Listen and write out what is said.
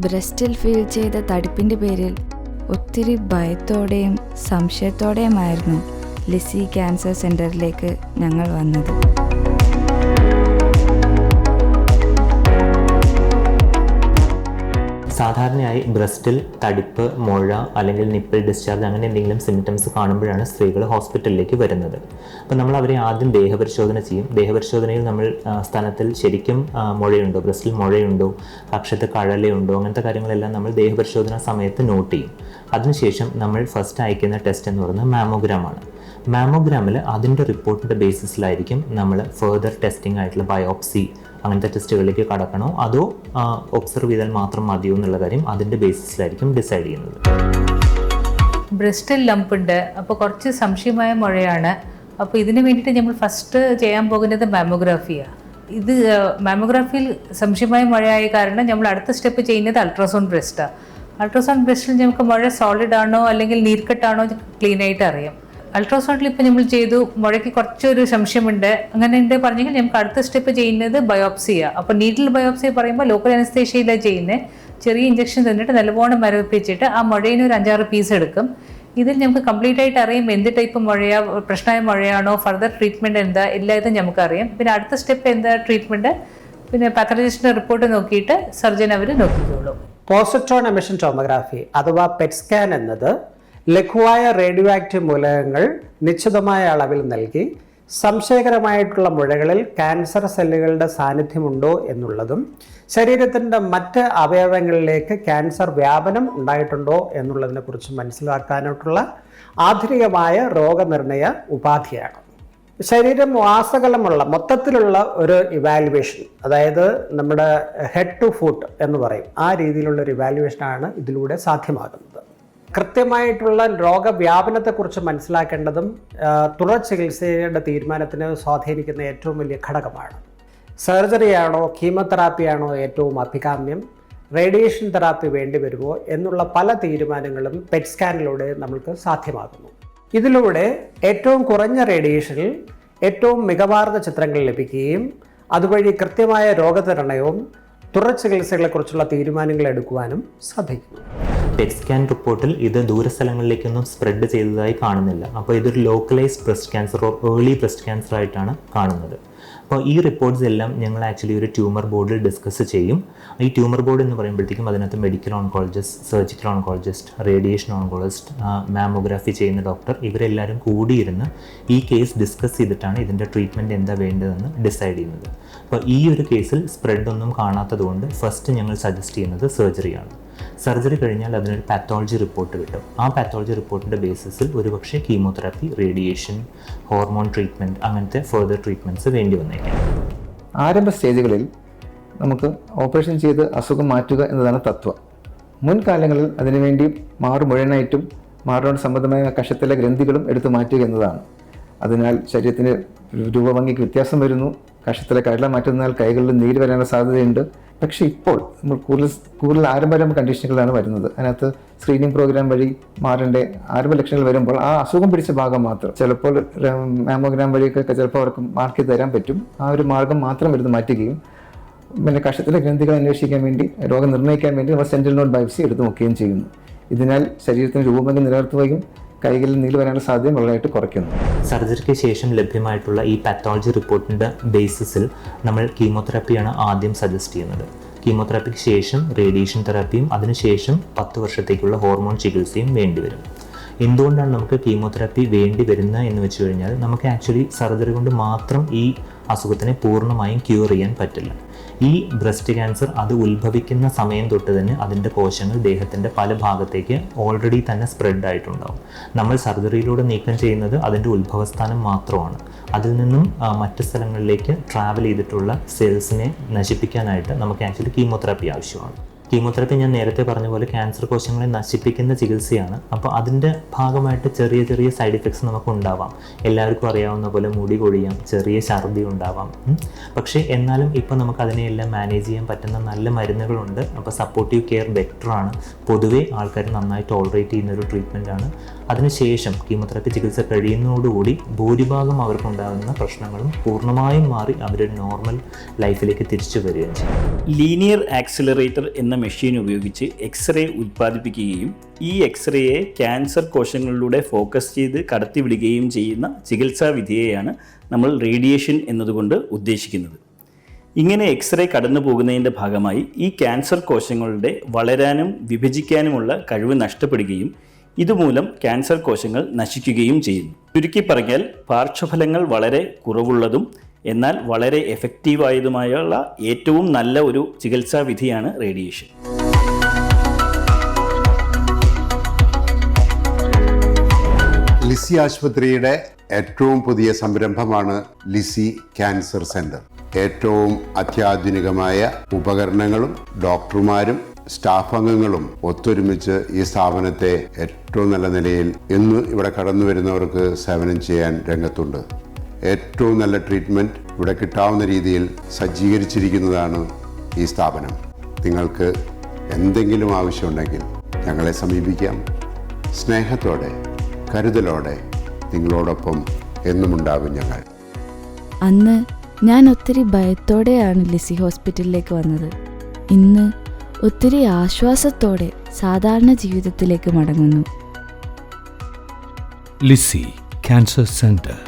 ബ്രസ്റ്റിൽ feel ചെയ്ത തടിപ്പിൻ്റെ പേരിൽ ഒത്തിരി ഭയത്തോടെയും സംശയത്തോടെയുമായിരുന്നു ലിസി ക്യാൻസർ സെൻ്ററിലേക്ക് ഞങ്ങൾ വന്നത്. സാധാരണയായി ബ്രസ്റ്റിൽ തടിപ്പ്, മുഴ അല്ലെങ്കിൽ നിപ്പിൾ ഡിസ്ചാർജ് അങ്ങനെ എന്തെങ്കിലും സിംറ്റംസ് കാണുമ്പോഴാണ് സ്ത്രീകൾ ഹോസ്പിറ്റലിലേക്ക് വരുന്നത്. അപ്പോൾ നമ്മൾ അവരെ ആദ്യം ദേഹപരിശോധന ചെയ്യും. ദേഹപരിശോധനയിൽ നമ്മൾ സ്ഥലത്തിൽ ശരിക്കും മുഴയുണ്ടോ, ബ്രസ്റ്റിൽ മുഴയുണ്ടോ, കക്ഷത്ത് കഴലയുണ്ടോ, അങ്ങനത്തെ കാര്യങ്ങളെല്ലാം നമ്മൾ ദേഹപരിശോധന സമയത്ത് നോട്ട് ചെയ്യും. അതിനുശേഷം നമ്മൾ ഫസ്റ്റ് അയക്കുന്ന ടെസ്റ്റ് എന്ന് പറയുന്നത് മാമോഗ്രാമാണ്. മാമോഗ്രാമിൽ അതിൻ്റെ റിപ്പോർട്ടിൻ്റെ ബേസിസിലായിരിക്കും നമ്മൾ ഫെർദർ ടെസ്റ്റിംഗ് ആയിട്ടുള്ള ബയോപ്സി അങ്ങനത്തെ ടെസ്റ്റുകളിലേക്ക് കടക്കണോ അതോ ഒബ്സർവ് ചെയ്താൽ മാത്രം മതിയോ എന്നുള്ള കാര്യം അതിൻ്റെ ബേസിസിലായിരിക്കും ഡിസൈഡ് ചെയ്യുന്നത്. ബ്രസ്റ്റിൽ ലംപ് ഉണ്ട്, അപ്പോൾ കുറച്ച് സംശയമായ മുഴയാണ്. അപ്പോൾ ഇതിന് വേണ്ടിയിട്ട് നമ്മൾ ഫസ്റ്റ് ചെയ്യാൻ പോകുന്നത് മാമോഗ്രാഫിയാണ്. ഇത് മാമോഗ്രാഫിയിൽ സംശയമായ മുഴയായ കാരണം നമ്മൾ അടുത്ത സ്റ്റെപ്പ് ചെയ്യുന്നത് അൾട്രാസൗണ്ട് ബ്രസ്റ്റാണ്. അൾട്രാസൗണ്ട് ബ്രസ്റ്റിൽ നമുക്ക് മുഴ സോളിഡ് ആണോ അല്ലെങ്കിൽ നീർക്കെട്ടാണോ ക്ലീൻ ആയിട്ട് അറിയാം. അൾട്രാസൗണ്ടിൽ ഇപ്പോൾ നമ്മൾ ചെയ്തു, മുഴയ്ക്ക് കുറച്ചൊരു സംശയമുണ്ട് അങ്ങനെ ഉണ്ട് പറഞ്ഞെങ്കിൽ നമുക്ക് അടുത്ത സ്റ്റെപ്പ് ചെയ്യുന്നത് ബയോപ്സിയാണ്. അപ്പോൾ നീഡിൽ ബയോപ്സി പറയുമ്പോൾ ലോക്കൽ അനസ്തേഷ്യയിലാണ് ചെയ്യുന്നത്. ചെറിയ ഇഞ്ചക്ഷൻ തന്നിട്ട് നല്ലവണ്ണം മരവിപ്പിച്ചിട്ട് ആ മുഴയിന് ഒരു 5-6 പീസ് എടുക്കും. ഇതിൽ നമുക്ക് കംപ്ലീറ്റ് ആയിട്ട് അറിയാം എന്ത് ടൈപ്പ് മുഴയാ, പ്രശ്നമായ മുഴയാണോ, ഫർദർ ട്രീറ്റ്മെൻറ്റ് എന്താ, എല്ലാതും നമുക്കറിയാം. പിന്നെ അടുത്ത സ്റ്റെപ്പ് എന്താ ട്രീറ്റ്മെൻറ്റ്, പിന്നെ പാത്തോളജിസ്റ്റിൻ്റെ റിപ്പോർട്ട് നോക്കിയിട്ട് സർജൻ അവർ നോക്കിക്കോളും. പോസിട്രോൺ എമിഷൻ ടോമോഗ്രാഫി അഥവാ പെറ്റ് സ്കാൻ എന്നത് ലഘുവായ റേഡിയോ ആക്റ്റീവ് മൂലകങ്ങൾ നിശ്ചിതമായ അളവിൽ നൽകി സംശയകരമായിട്ടുള്ള മുഴകളിൽ ക്യാൻസർ സെല്ലുകളുടെ സാന്നിധ്യമുണ്ടോ എന്നുള്ളതും ശരീരത്തിൻ്റെ മറ്റ് അവയവങ്ങളിലേക്ക് ക്യാൻസർ വ്യാപനം ഉണ്ടായിട്ടുണ്ടോ എന്നുള്ളതിനെ കുറിച്ച് മനസ്സിലാക്കാനായിട്ടുള്ള ആധുനികമായ രോഗനിർണയ ഉപാധിയാണ്. ശരീരം വാസകലമുള്ള മൊത്തത്തിലുള്ള ഒരു ഇവാലുവേഷൻ, അതായത് നമ്മുടെ ഹെഡ് ടു ഫുട്ട് എന്ന് പറയും, ആ രീതിയിലുള്ള ഒരു ഇവാലുവേഷനാണ് ഇതിലൂടെ സാധ്യമാകുന്നത്. കൃത്യമായിട്ടുള്ള രോഗവ്യാപനത്തെക്കുറിച്ച് മനസ്സിലാക്കേണ്ടതും തുടർ ചികിത്സയുടെ തീരുമാനത്തിന് സ്വാധീനിക്കുന്ന ഏറ്റവും വലിയ ഘടകമാണ്. സർജറിയാണോ കീമോതെറാപ്പിയാണോ ഏറ്റവും അഭികാമ്യം, റേഡിയേഷൻ തെറാപ്പി വേണ്ടി വരുമോ എന്നുള്ള പല തീരുമാനങ്ങളും പെറ്റ് സ്കാനിലൂടെ നമുക്ക് സാധ്യമാകുന്നു. ഇതിലൂടെ ഏറ്റവും കുറഞ്ഞ റേഡിയേഷനിൽ ഏറ്റവും മികവാർന്ന ചിത്രങ്ങൾ ലഭിക്കുകയും അതുവഴി കൃത്യമായ രോഗനിർണയവും തുടർ ചികിത്സകളെക്കുറിച്ചുള്ള തീരുമാനങ്ങൾ എടുക്കുവാനും സാധിക്കുന്നു. പെറ്റ് സ്കാൻ റിപ്പോർട്ടിൽ ഇത് ദൂരസ്ഥലങ്ങളിലേക്കൊന്നും സ്പ്രെഡ് ചെയ്തതായി കാണുന്നില്ല. അപ്പോൾ ഇതൊരു ലോക്കലൈസ്ഡ് ബ്രസ്റ്റ് ക്യാൻസറോ ഏർലി ബ്രസ്റ്റ് ക്യാൻസർ ആയിട്ടാണ് കാണുന്നത്. അപ്പോൾ ഈ റിപ്പോർട്ട്സ് എല്ലാം ഞങ്ങൾ ആക്ച്വലി ഒരു ട്യൂമർ ബോർഡിൽ ഡിസ്കസ് ചെയ്യും. ഈ ട്യൂമർ ബോർഡ് എന്ന് പറയുമ്പോഴത്തേക്കും അതിനകത്ത് medical oncologist, surgical oncologist, radiation oncologist, mammography ചെയ്യുന്ന ഡോക്ടർ, ഇവരെല്ലാവരും കൂടിയിരുന്ന് ഈ കേസ് ഡിസ്കസ് ചെയ്തിട്ടാണ് ഇതിൻ്റെ ട്രീറ്റ്മെൻറ്റ് എന്താ വേണ്ടതെന്ന് ഡിസൈഡ് ചെയ്യുന്നത്. അപ്പോൾ ഈ ഒരു കേസിൽ സ്പ്രെഡ് ഒന്നും കാണാത്തതുകൊണ്ട് ഫസ്റ്റ് ഞങ്ങൾ സജസ്റ്റ് ചെയ്യുന്നത് സർജറിയാണ്. സർജറി കഴിഞ്ഞാൽ അതിനൊരു പാത്തോളജി റിപ്പോർട്ട് കിട്ടും. ആ പാത്തോളജി റിപ്പോർട്ടിൻ്റെ ബേസിസിൽ ഒരുപക്ഷെ കീമോതെറാപ്പി, റേഡിയേഷൻ, ഹോർമോൺ ട്രീറ്റ്മെൻറ്റ് അങ്ങനത്തെ ഫെർദർ ട്രീറ്റ്മെൻറ്റ്സ് വേണ്ടി വന്നേക്കാം. ആരംഭ സ്റ്റേജുകളിൽ നമുക്ക് ഓപ്പറേഷൻ ചെയ്ത് അസുഖം മാറ്റുക എന്നതാണ് തത്വം. മുൻകാലങ്ങളിൽ അതിനുവേണ്ടി മുഴുവനായിട്ടും മാറോട് സംബന്ധമായ കഷത്തിലെ ഗ്രന്ഥികളും എടുത്തു മാറ്റുക എന്നതാണ്. അതിനാൽ ശരീരത്തിന് രൂപഭംഗിക്ക് വ്യത്യാസം വരുന്നു. കഷത്തിലെ കടല മാറ്റുന്നതിനാൽ കൈകളിൽ നീര് വരാനുള്ള സാധ്യതയുണ്ട്. പക്ഷേ ഇപ്പോൾ നമ്മൾ കൂടുതൽ ആരംഭ കണ്ടീഷനുകളാണ് വരുന്നത്. അതിനകത്ത് സ്ക്രീനിങ് പ്രോഗ്രാം വഴി മാറേണ്ട ആരംഭ ലക്ഷണങ്ങൾ വരുമ്പോൾ ആ അസുഖം പിടിച്ച ഭാഗം മാത്രം ചിലപ്പോൾ മാമോഗ്രാം വഴിയൊക്കെ ചിലപ്പോൾ അവർക്ക് മാർക്ക് ചെയ്ത് തരാൻ പറ്റും. ആ ഒരു മാർഗം മാത്രം എടുത്ത് മാറ്റുകയും പിന്നെ കഷത്തിലെ ഗ്രന്ഥികൾ അന്വേഷിക്കാൻ വേണ്ടി, രോഗം നിർണ്ണയിക്കാൻ വേണ്ടി നമ്മൾ സെൻട്രൽ നോഡ് ബയോപ്സി എടുത്ത് നോക്കുകയും ചെയ്യുന്നു. ഇതിനാൽ ശരീരത്തിന് രൂപഭംഗി നിലനിർത്തുകയും കൈകളിൽ നീര് വരാനുള്ള സാധ്യത വളരെയായിട്ട് കുറയ്ക്കുന്നു. സർജറിക്ക് ശേഷം ലഭ്യമായിട്ടുള്ള ഈ പാത്തോളജി റിപ്പോർട്ടിൻ്റെ ബേസിസിൽ നമ്മൾ കീമോതെറാപ്പിയാണ് ആദ്യം സജസ്റ്റ് ചെയ്യുന്നത്. കീമോതെറാപ്പിക്ക് ശേഷം റേഡിയേഷൻ തെറാപ്പിയും അതിനുശേഷം 10 വർഷത്തേക്കുള്ള ഹോർമോൺ ചികിത്സയും വേണ്ടിവരും. എന്തുകൊണ്ടാണ് നമുക്ക് കീമോതെറാപ്പി വേണ്ടി വരുന്നത് എന്ന് വെച്ച് കഴിഞ്ഞാൽ നമുക്ക് ആക്ച്വലി സർജറി കൊണ്ട് മാത്രം ഈ അസുഖത്തിനെ പൂർണ്ണമായും ക്യൂർ ചെയ്യാൻ പറ്റില്ല. ഈ ബ്രസ്റ്റ് ക്യാൻസർ അത് ഉത്ഭവിക്കുന്ന സമയം തൊട്ട് തന്നെ അതിൻ്റെ കോശങ്ങൾ ദേഹത്തിൻ്റെ പല ഭാഗത്തേക്ക് ഓൾറെഡി തന്നെ സ്പ്രെഡ് ആയിട്ടുണ്ടാവും. നമ്മൾ സർജറിയിലൂടെ നീക്കം ചെയ്യുന്നത് അതിൻ്റെ ഉത്ഭവസ്ഥാനം മാത്രമാണ്. അതിൽ നിന്നും മറ്റ് സ്ഥലങ്ങളിലേക്ക് ട്രാവൽ ചെയ്തിട്ടുള്ള സെൽസിനെ നശിപ്പിക്കാനായിട്ട് നമുക്ക് ആക്ച്വലി കീമോതെറാപ്പി ആവശ്യമാണ്. കീമോതെറാപ്പി ഞാൻ നേരത്തെ പറഞ്ഞ പോലെ ക്യാൻസർ കോശങ്ങളെ നശിപ്പിക്കുന്ന ചികിത്സയാണ്. അപ്പോൾ അതിൻ്റെ ഭാഗമായിട്ട് ചെറിയ ചെറിയ സൈഡ് ഇഫക്ട്സ് നമുക്ക് ഉണ്ടാവാം. എല്ലാവർക്കും അറിയാവുന്ന പോലെ മുടി കൊഴിയാം, ചെറിയ ഛർദി ഉണ്ടാവാം. പക്ഷേ എന്നാലും ഇപ്പോൾ നമുക്ക് അതിനെയെല്ലാം മാനേജ് ചെയ്യാൻ പറ്റുന്ന നല്ല മരുന്നുകളുണ്ട്. അപ്പോൾ സപ്പോർട്ടീവ് കെയർ ബെറ്ററാണ്. പൊതുവേ ആൾക്കാർ നന്നായി ടോളറേറ്റ് ചെയ്യുന്നൊരു ട്രീറ്റ്മെൻറ്റാണ്. അതിനുശേഷം കീമോതെറാപ്പി ചികിത്സ കഴിയുന്നതോടുകൂടി ഭൂരിഭാഗം അവർക്കുണ്ടാകുന്ന പ്രശ്നങ്ങളും പൂർണ്ണമായും മാറി അവരൊരു നോർമൽ ലൈഫിലേക്ക് തിരിച്ചു വരികയും ചെയ്യും. ലീനിയർ ആക്സിലറേറ്റർ എന്ന മെഷീൻ ഉപയോഗിച്ച് എക്സ്റേ ഉൽപ്പാദിപ്പിക്കുകയും ഈ എക്സ്റേയെ ക്യാൻസർ കോശങ്ങളിലൂടെ ഫോക്കസ് ചെയ്ത് കടത്തിവിടുകയും ചെയ്യുന്ന ചികിത്സാ വിധിയെയാണ് നമ്മൾ റേഡിയേഷൻ എന്നതുകൊണ്ട് ഉദ്ദേശിക്കുന്നത്. ഇങ്ങനെ എക്സ്റേ കടന്നു പോകുന്നതിൻ്റെ ഭാഗമായി ഈ ക്യാൻസർ കോശങ്ങളുടെ വളരാനും വിഭജിക്കാനുമുള്ള കഴിവ് നഷ്ടപ്പെടുകയും ഇതുമൂലം ക്യാൻസർ കോശങ്ങൾ നശിക്കുകയും ചെയ്യുന്നു. ചുരുക്കി പറഞ്ഞാൽ പാർശ്വഫലങ്ങൾ വളരെ കുറവുള്ളതും എന്നാൽ വളരെ എഫക്റ്റീവായതുമായുള്ള ഏറ്റവും നല്ല ഒരു ചികിത്സാ വിധിയാണ് റേഡിയേഷൻ. ലിസി ആശുപത്രിയുടെ ഏറ്റവും പുതിയ സംരംഭമാണ് ലിസി ക്യാൻസർ സെന്റർ. ഏറ്റവും അത്യാധുനികമായ ഉപകരണങ്ങളും ഡോക്ടർമാരും സ്റ്റാഫ് അംഗങ്ങളും ഒത്തൊരുമിച്ച് ഈ സ്ഥാപനത്തെ ഏറ്റവും നല്ല നിലയിൽ ഇന്ന് ഇവിടെ കടന്നു വരുന്നവർക്ക് സേവനം ചെയ്യാൻ രംഗത്തുണ്ട്. ഏറ്റവും നല്ല ട്രീറ്റ്മെൻറ്റ് ഇവിടെ കിട്ടാവുന്ന രീതിയിൽ സജ്ജീകരിച്ചിരിക്കുന്നതാണ് ഈ സ്ഥാപനം. നിങ്ങൾക്ക് എന്തെങ്കിലും ആവശ്യമുണ്ടെങ്കിൽ ഞങ്ങളെ സമീപിക്കാം. സ്നേഹത്തോടെ കരുതലോടെ നിങ്ങളോടൊപ്പം എന്നുമുണ്ടാകും ഞങ്ങൾ. അന്ന് ഞാൻ ഒത്തിരി ഭയത്തോടെയാണ് ലിസി ഹോസ്പിറ്റലിലേക്ക് വന്നത്. ഇന്ന് ഒത്തിരി ആശ്വാസത്തോടെ സാധാരണ ജീവിതത്തിലേക്ക് മടങ്ങുന്നു. Lisie cancer centre.